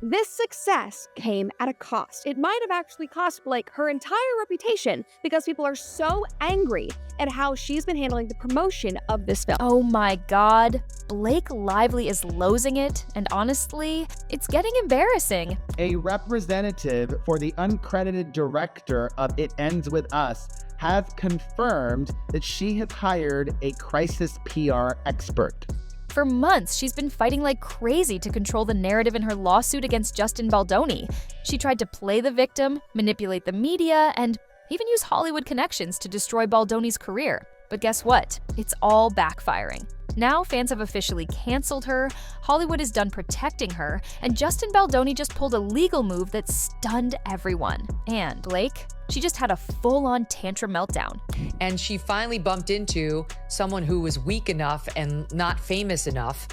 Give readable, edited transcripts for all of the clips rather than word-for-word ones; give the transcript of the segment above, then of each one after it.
This success came at a cost. It might have actually cost Blake her entire reputation because people are so angry at how she's been handling the promotion of this film. Oh my god, Blake Lively is losing it, and honestly, it's getting embarrassing. A representative for the uncredited director of It Ends With Us has confirmed that she has hired a crisis PR expert. For months, she's been fighting like crazy to control the narrative in her lawsuit against Justin Baldoni. She tried to play the victim, manipulate the media, and even use Hollywood connections to destroy Baldoni's career. But guess what? It's all backfiring. Now fans have officially canceled her, Hollywood is done protecting her, and Justin Baldoni just pulled a legal move that stunned everyone. And Blake? She just had a full-on tantrum meltdown. And she finally bumped into someone who was weak enough and not famous enough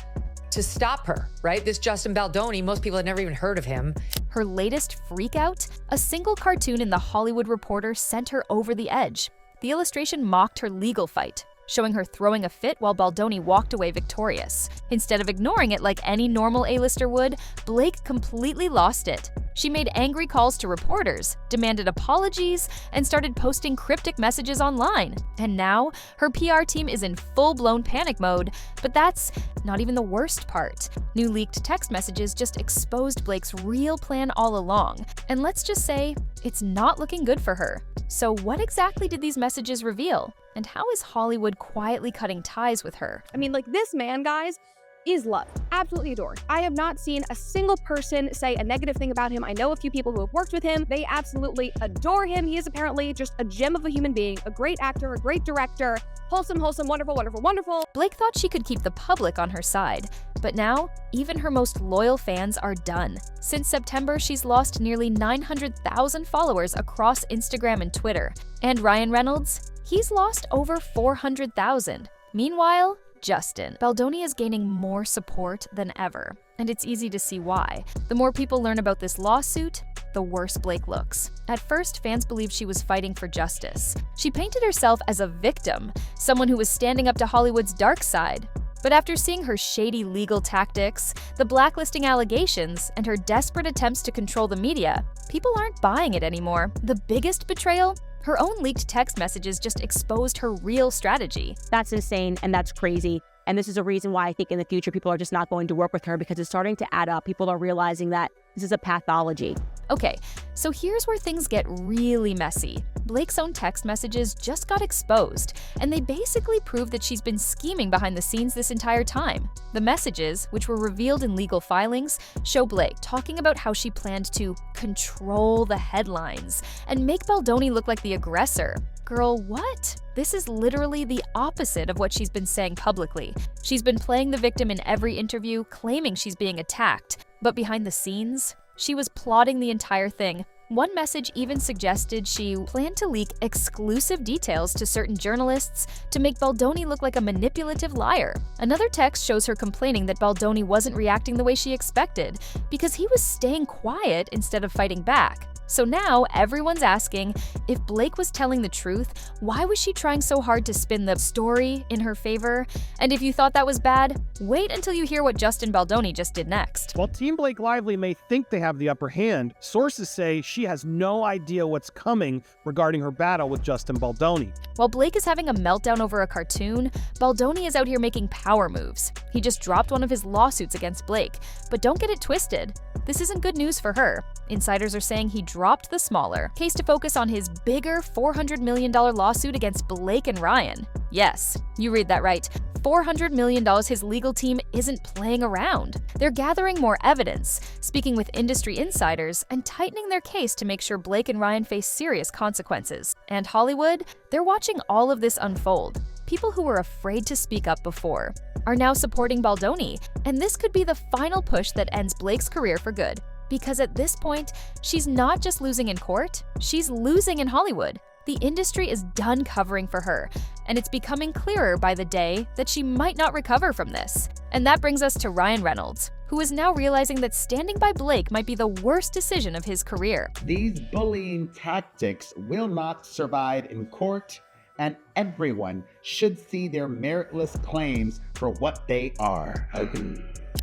to stop her, right? This Justin Baldoni, most people had never even heard of him. Her latest freakout? A single cartoon in The Hollywood Reporter sent her over the edge. The illustration mocked her legal fight, showing her throwing a fit while Baldoni walked away victorious. Instead of ignoring it like any normal A-lister would, Blake completely lost it. She made angry calls to reporters, demanded apologies, and started posting cryptic messages online. And now, her PR team is in full-blown panic mode. But that's not even the worst part. New leaked text messages just exposed Blake's real plan all along. And let's just say, it's not looking good for her. So what exactly did these messages reveal? And how is Hollywood quietly cutting ties with her? I mean, like, this man, guys, is loved, absolutely adored. I have not seen a single person say a negative thing about him. I know a few people who have worked with him. They absolutely adore him. He is apparently just a gem of a human being, a great actor, a great director, wholesome, wonderful, wonderful. Blake thought she could keep the public on her side, but now, even her most loyal fans are done. Since September, she's lost nearly 900,000 followers across Instagram and Twitter. And Ryan Reynolds? He's lost over 400,000. Meanwhile, Justin Baldoni is gaining more support than ever, and it's easy to see why. The more people learn about this lawsuit, the worse Blake looks. At first, fans believed she was fighting for justice. She painted herself as a victim, someone who was standing up to Hollywood's dark side. But after seeing her shady legal tactics, the blacklisting allegations, and her desperate attempts to control the media, people aren't buying it anymore. The biggest betrayal? Her own leaked text messages just exposed her real strategy. That's insane and that's crazy. And this is a reason why I think in the future people are just not going to work with her, because it's starting to add up. People are realizing that this is a pathology. Okay, so here's where things get really messy. Blake's own text messages just got exposed, and they basically prove that she's been scheming behind the scenes this entire time. The messages, which were revealed in legal filings, show Blake talking about how she planned to control the headlines and make Baldoni look like the aggressor. Girl, what? This is literally the opposite of what she's been saying publicly. She's been playing the victim in every interview, claiming she's being attacked. But behind the scenes, she was plotting the entire thing. One message even suggested she planned to leak exclusive details to certain journalists to make Baldoni look like a manipulative liar. Another text shows her complaining that Baldoni wasn't reacting the way she expected because he was staying quiet instead of fighting back. So now everyone's asking, if Blake was telling the truth, why was she trying so hard to spin the story in her favor? And if you thought that was bad, wait until you hear what Justin Baldoni just did next. While Team Blake Lively may think they have the upper hand, sources say she has no idea what's coming regarding her battle with Justin Baldoni. While Blake is having a meltdown over a cartoon, Baldoni is out here making power moves. He just dropped one of his lawsuits against Blake, but don't get it twisted. This isn't good news for her. Insiders are saying he dropped the smaller case to focus on his bigger $400 million lawsuit against Blake and Ryan. Yes, you read that right. $400 million his legal team isn't playing around. They're gathering more evidence, speaking with industry insiders, and tightening their case to make sure Blake and Ryan face serious consequences. And Hollywood, they're watching all of this unfold. People who were afraid to speak up before are now supporting Baldoni, and this could be the final push that ends Blake's career for good. Because at this point, she's not just losing in court, she's losing in Hollywood. The industry is done covering for her, and it's becoming clearer by the day that she might not recover from this. And that brings us to Ryan Reynolds, who is now realizing that standing by Blake might be the worst decision of his career. These bullying tactics will not survive in court, and everyone should see their meritless claims for what they are.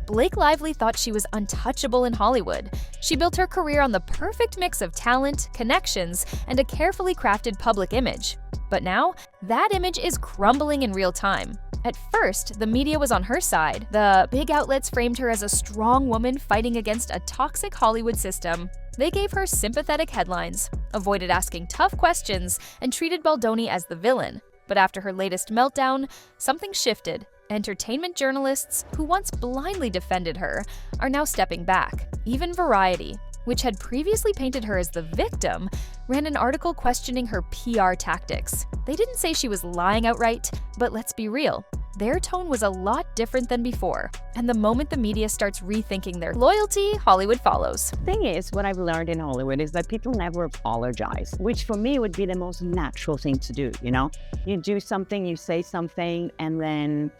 Blake Lively thought she was untouchable in Hollywood. She built her career on the perfect mix of talent, connections, and a carefully crafted public image. But now, that image is crumbling in real time. At first, the media was on her side. The big outlets framed her as a strong woman fighting against a toxic Hollywood system. They gave her sympathetic headlines, avoided asking tough questions, and treated Baldoni as the villain. But after her latest meltdown, something shifted. Entertainment journalists, who once blindly defended her, are now stepping back. Even Variety, which had previously painted her as the victim, ran an article questioning her PR tactics. They didn't say she was lying outright, but let's be real. Their tone was a lot different than before. And the moment the media starts rethinking their loyalty, Hollywood follows. Thing is, what I've learned in Hollywood is that people never apologize, which for me would be the most natural thing to do, you know? You do something, you say something, and then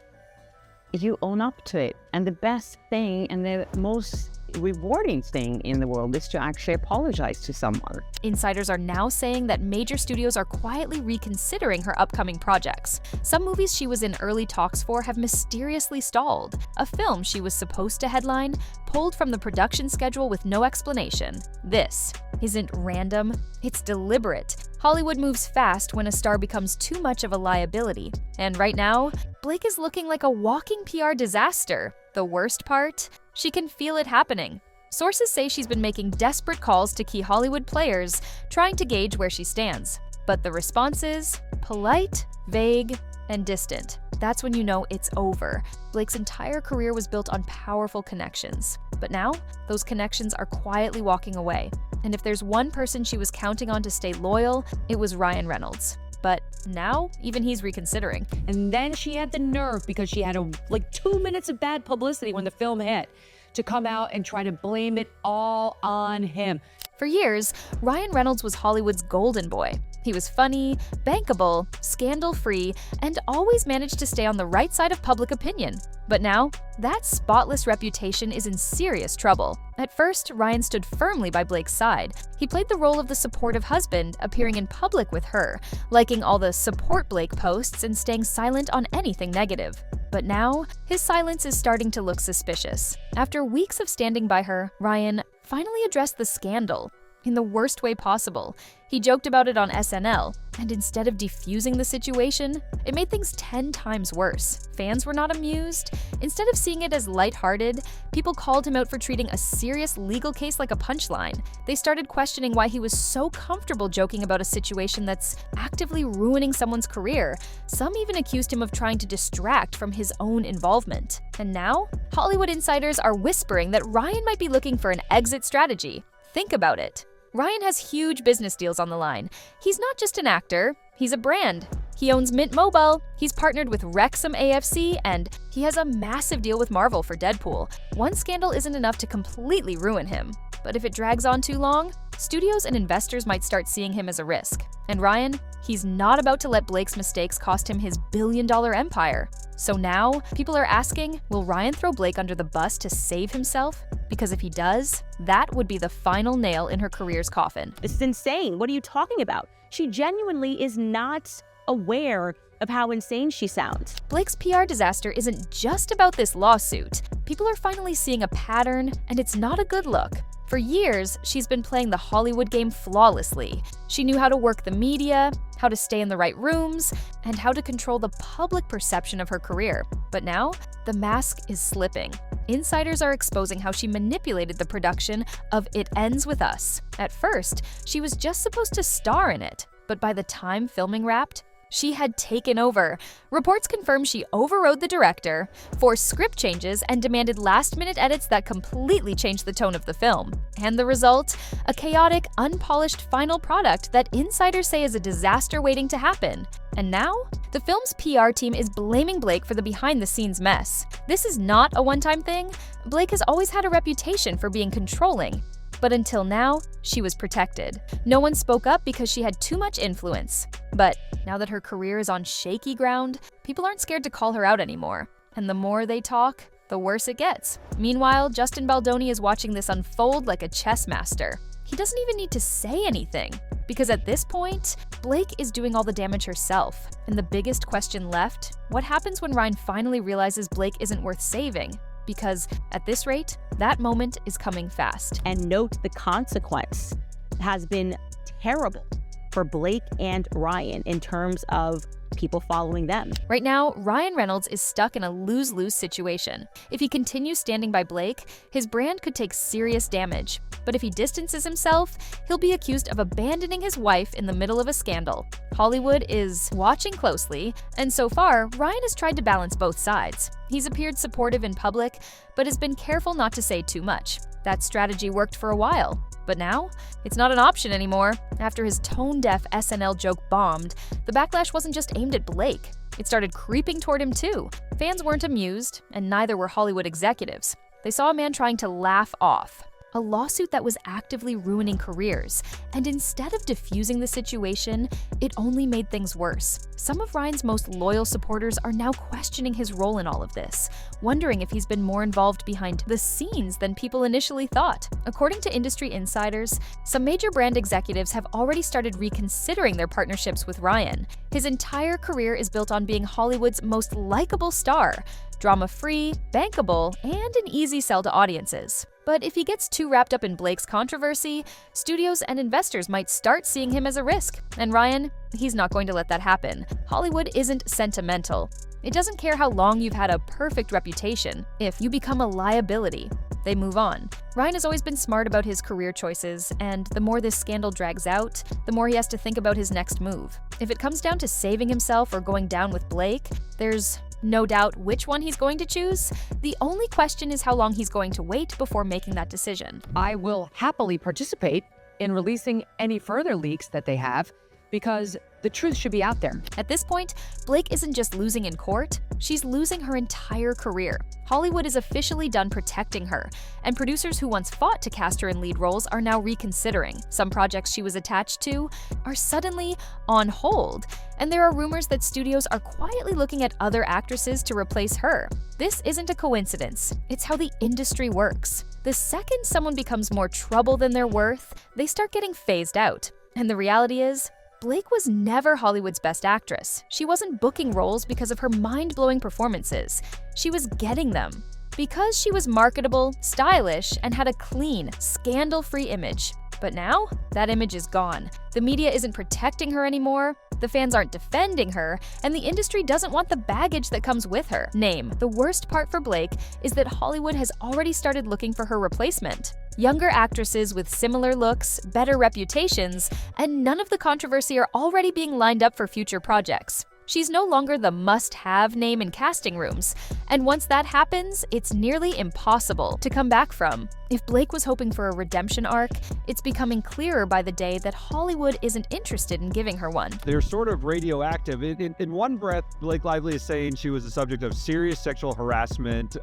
you own up to it. And the best thing and the most rewarding thing in the world is to actually apologize to someone. Insiders are now saying that major studios are quietly reconsidering her upcoming projects. Some movies she was in early talks for have mysteriously stalled. A film she was supposed to headline pulled from the production schedule with no explanation. This isn't random, it's deliberate. Hollywood moves fast when a star becomes too much of a liability. And right now, Blake is looking like a walking PR disaster. The worst part? She can feel it happening. Sources say she's been making desperate calls to key Hollywood players, trying to gauge where she stands. But the response is polite, vague, and distant. That's when you know it's over. Blake's entire career was built on powerful connections. But now, those connections are quietly walking away. And if there's one person she was counting on to stay loyal, it was Ryan Reynolds. But now, even he's reconsidering. And then she had the nerve, because she had like 2 minutes of bad publicity when the film hit, to come out and try to blame it all on him. For years, Ryan Reynolds was Hollywood's golden boy. He was funny, bankable, scandal-free, and always managed to stay on the right side of public opinion. But now, that spotless reputation is in serious trouble. At first, Ryan stood firmly by Blake's side. He played the role of the supportive husband, appearing in public with her, liking all the support Blake posts and staying silent on anything negative. But now, his silence is starting to look suspicious. After weeks of standing by her, Ryan finally addressed the scandal in the worst way possible. He joked about it on SNL, and instead of defusing the situation, it made things 10 times worse. Fans were not amused. Instead of seeing it as lighthearted, people called him out for treating a serious legal case like a punchline. They started questioning why he was so comfortable joking about a situation that's actively ruining someone's career. Some even accused him of trying to distract from his own involvement. And now, Hollywood insiders are whispering that Ryan might be looking for an exit strategy. Think about it. Ryan has huge business deals on the line. He's not just an actor, he's a brand. He owns Mint Mobile, he's partnered with Wrexham AFC, and he has a massive deal with Marvel for Deadpool. One scandal isn't enough to completely ruin him. But if it drags on too long, studios and investors might start seeing him as a risk. And Ryan, he's not about to let Blake's mistakes cost him his billion-dollar empire. So now, people are asking, will Ryan throw Blake under the bus to save himself? Because if he does, that would be the final nail in her career's coffin. This is insane. What are you talking about? She genuinely is not aware of how insane she sounds. Blake's PR disaster isn't just about this lawsuit. People are finally seeing a pattern, and it's not a good look. For years, she's been playing the Hollywood game flawlessly. She knew how to work the media, how to stay in the right rooms, and how to control the public perception of her career. But now, the mask is slipping. Insiders are exposing how she manipulated the production of It Ends With Us. At first, she was just supposed to star in it, but by the time filming wrapped, she had taken over. Reports confirm she overrode the director, forced script changes, and demanded last-minute edits that completely changed the tone of the film. And the result? A chaotic, unpolished final product that insiders say is a disaster waiting to happen. And now, the film's PR team is blaming Blake for the behind-the-scenes mess. This is not a one-time thing. Blake has always had a reputation for being controlling. But until now, she was protected. No one spoke up because she had too much influence. But now that her career is on shaky ground, people aren't scared to call her out anymore. And the more they talk, the worse it gets. Meanwhile, Justin Baldoni is watching this unfold like a chess master. He doesn't even need to say anything, because at this point, Blake is doing all the damage herself. And the biggest question left, what happens when Ryan finally realizes Blake isn't worth saving? because at this rate, that moment is coming fast. And note the consequence has been terrible for Blake and Ryan in terms of people following them. Right now, Ryan Reynolds is stuck in a lose-lose situation. If he continues standing by Blake, his brand could take serious damage. But if he distances himself, he'll be accused of abandoning his wife in the middle of a scandal. Hollywood is watching closely, and so far, Ryan has tried to balance both sides. He's appeared supportive in public, but has been careful not to say too much. That strategy worked for a while. But now, it's not an option anymore. After his tone-deaf SNL joke bombed, the backlash wasn't just aimed at Blake. It started creeping toward him too. Fans weren't amused, and neither were Hollywood executives. They saw a man trying to laugh off a lawsuit that was actively ruining careers, and instead of diffusing the situation, it only made things worse. Some of Ryan's most loyal supporters are now questioning his role in all of this, wondering if he's been more involved behind the scenes than people initially thought. According to industry insiders, some major brand executives have already started reconsidering their partnerships with Ryan. His entire career is built on being Hollywood's most likable star, drama-free, bankable, and an easy sell to audiences. But if he gets too wrapped up in Blake's controversy, studios and investors might start seeing him as a risk. And Ryan, he's not going to let that happen. Hollywood isn't sentimental. It doesn't care how long you've had a perfect reputation. If you become a liability, they move on. Ryan has always been smart about his career choices, and the more this scandal drags out, the more he has to think about his next move. If it comes down to saving himself or going down with Blake, there's no doubt which one he's going to choose. The only question is how long he's going to wait before making that decision. I will happily participate in releasing any further leaks that they have, because the truth should be out there. At this point, Blake isn't just losing in court, she's losing her entire career. Hollywood is officially done protecting her, and producers who once fought to cast her in lead roles are now reconsidering. Some projects she was attached to are suddenly on hold, and there are rumors that studios are quietly looking at other actresses to replace her. This isn't a coincidence, it's how the industry works. The second someone becomes more trouble than they're worth, they start getting phased out. And the reality is, Blake was never Hollywood's best actress. She wasn't booking roles because of her mind-blowing performances. She was getting them because she was marketable, stylish, and had a clean, scandal-free image. But now, that image is gone. The media isn't protecting her anymore, the fans aren't defending her, and the industry doesn't want the baggage that comes with her. The worst part for Blake is that Hollywood has already started looking for her replacement. Younger actresses with similar looks, better reputations, and none of the controversy are already being lined up for future projects. She's no longer the must-have name in casting rooms, and once that happens, it's nearly impossible to come back from. If Blake was hoping for a redemption arc, it's becoming clearer by the day that Hollywood isn't interested in giving her one. They're sort of radioactive. In one breath, Blake Lively is saying she was the subject of serious sexual harassment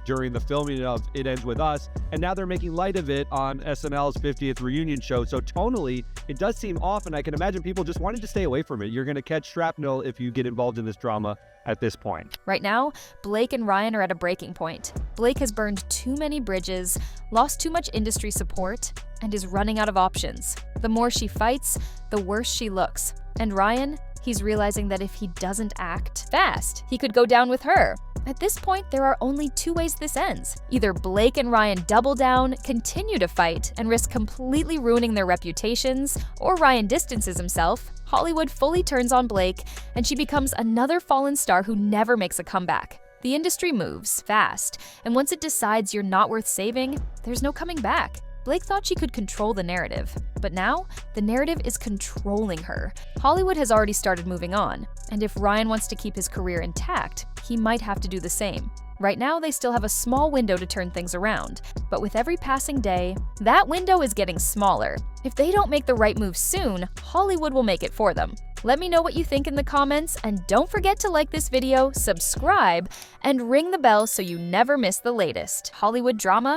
during the filming of It Ends With Us, and now they're making light of it on SNL's 50th reunion show. So tonally, it does seem off, and I can imagine people just wanting to stay away from it. You're going to catch shrapnel if you get involved in this drama at this point. Right now, Blake and Ryan are at a breaking point. Blake has burned too many bridges, lost too much industry support, and is running out of options. The more she fights, the worse she looks. And Ryan, he's realizing that if he doesn't act fast, he could go down with her. At this point, there are only two ways this ends. Either Blake and Ryan double down, continue to fight, and risk completely ruining their reputations, or Ryan distances himself, Hollywood fully turns on Blake, and she becomes another fallen star who never makes a comeback. The industry moves fast, and once it decides you're not worth saving, there's no coming back. Blake thought she could control the narrative, but now the narrative is controlling her. Hollywood has already started moving on, and if Ryan wants to keep his career intact, he might have to do the same. Right now, they still have a small window to turn things around, but with every passing day, that window is getting smaller. If they don't make the right move soon, Hollywood will make it for them. Let me know what you think in the comments, and don't forget to like this video, subscribe, and ring the bell so you never miss the latest Hollywood drama